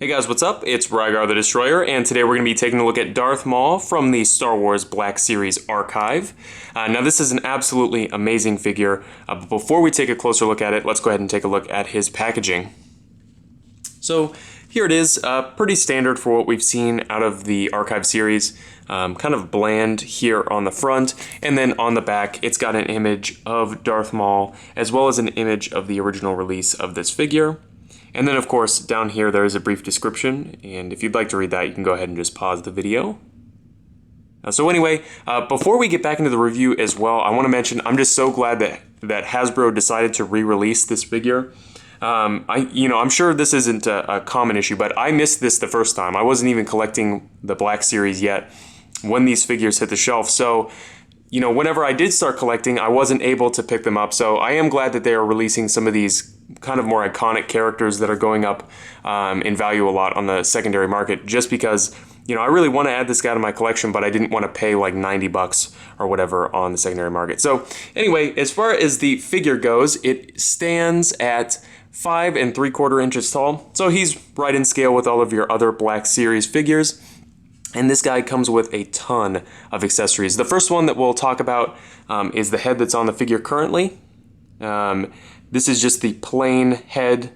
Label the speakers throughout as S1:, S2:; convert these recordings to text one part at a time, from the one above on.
S1: Hey guys, what's up? It's Rygar the Destroyer, and today we're going to be taking a look at Darth Maul from the Star Wars Black Series archive. Now this is an absolutely amazing figure, but before we take a closer look at it, let's go ahead and take a look at his packaging. So here it is, pretty standard for what we've seen out of the archive series. Kind of bland here on the front, and then on the back it's got an image of Darth Maul as well as an image of the original release of this figure. And then of course down here there is a brief description, and if you'd like to read that you can go ahead and just pause the video. So anyway, before we get back into the review as well, I want to mention I'm just so glad that Hasbro decided to re-release this figure. I'm sure this isn't a common issue, but I missed this the first time. I wasn't even collecting the Black Series yet when these figures hit the shelf. So, whenever I did start collecting, I wasn't able to pick them up. So I am glad that they are releasing some of these kind of more iconic characters that are going up in value a lot on the secondary market, just because, I really want to add this guy to my collection, but I didn't want to pay like 90 bucks or whatever on the secondary market. So anyway, as far as the figure goes, it stands at 5 3/4 inches tall. So he's right in scale with all of your other Black Series figures. And this guy comes with a ton of accessories. The first one that we'll talk about is the head that's on the figure currently. This is just the plain head,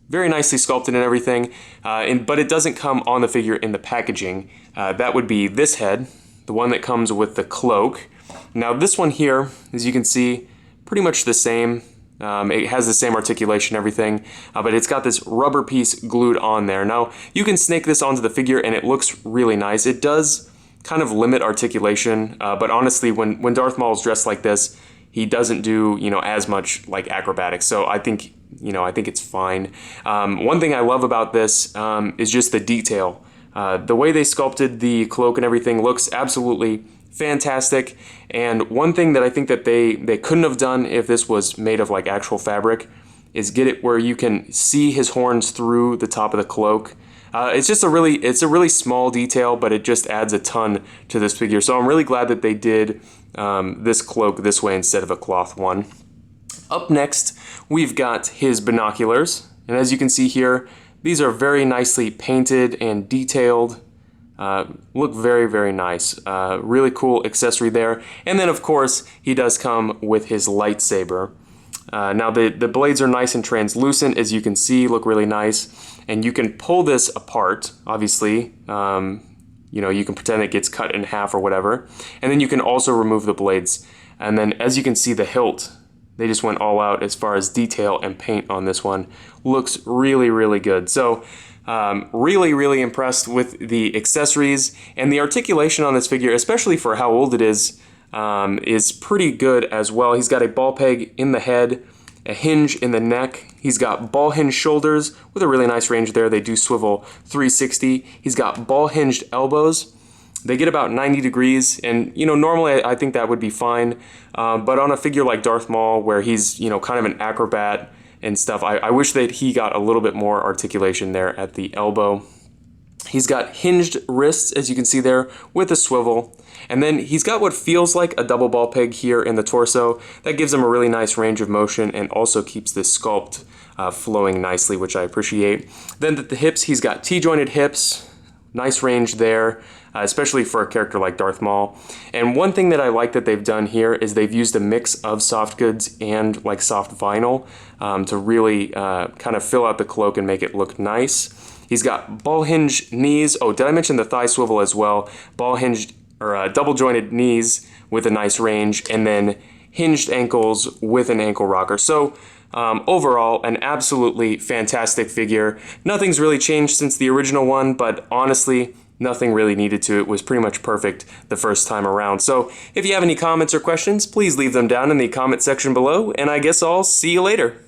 S1: very nicely sculpted and everything, but it doesn't come on the figure in the packaging. That would be this head, the one that comes with the cloak. Now this one here, as you can see, pretty much the same. It has the same articulation and everything, but it's got this rubber piece glued on there. Now, you can snake this onto the figure and it looks really nice. It does kind of limit articulation, but honestly, when Darth Maul is dressed like this, he doesn't do, as much like acrobatics. So I think it's fine. One thing I love about this is just the detail. The way they sculpted the cloak and everything looks absolutely fantastic. And one thing that I think that they couldn't have done if this was made of like actual fabric is get it where you can see his horns through the top of the cloak. It's a really small detail, but it just adds a ton to this figure. So I'm really glad that they did this cloak this way instead of a cloth one. Up next, we've got his binoculars. And as you can see here, these are very nicely painted and detailed. Look very, very nice. Really cool accessory there. And then, of course, he does come with his lightsaber. Now, the blades are nice and translucent, as you can see, look really nice. And you can pull this apart, obviously. You can pretend it gets cut in half or whatever. And then you can also remove the blades. And then, as you can see, the hilt, they just went all out as far as detail and paint on this one. Looks really, really good. So, really impressed with the accessories, and the articulation on this figure, especially for how old it is pretty good as well. He's got a ball peg in the head, a hinge in the neck. He's got ball hinge shoulders with a really nice range there. They do swivel 360. He's got ball hinged elbows. They get about 90 degrees, and normally I think that would be fine, but on a figure like Darth Maul, where he's kind of an acrobat and stuff, I wish that he got a little bit more articulation there at the elbow. He's got hinged wrists, as you can see there, with a swivel. And then he's got what feels like a double ball peg here in the torso. That gives him a really nice range of motion and also keeps this sculpt flowing nicely, which I appreciate. Then at the hips, he's got T-jointed hips. Nice range there, especially for a character like Darth Maul. And one thing that I like that they've done here is they've used a mix of soft goods and like soft vinyl to really kind of fill out the cloak and make it look nice. He's got ball hinge knees. Oh, did I mention the thigh swivel as well? Ball hinged or double jointed knees with a nice range, and then hinged ankles with an ankle rocker. So overall, an absolutely fantastic figure. Nothing's really changed since the original one, but honestly, nothing really needed to. It was pretty much perfect the first time around. So if you have any comments or questions, please leave them down in the comment section below, and I guess I'll see you later.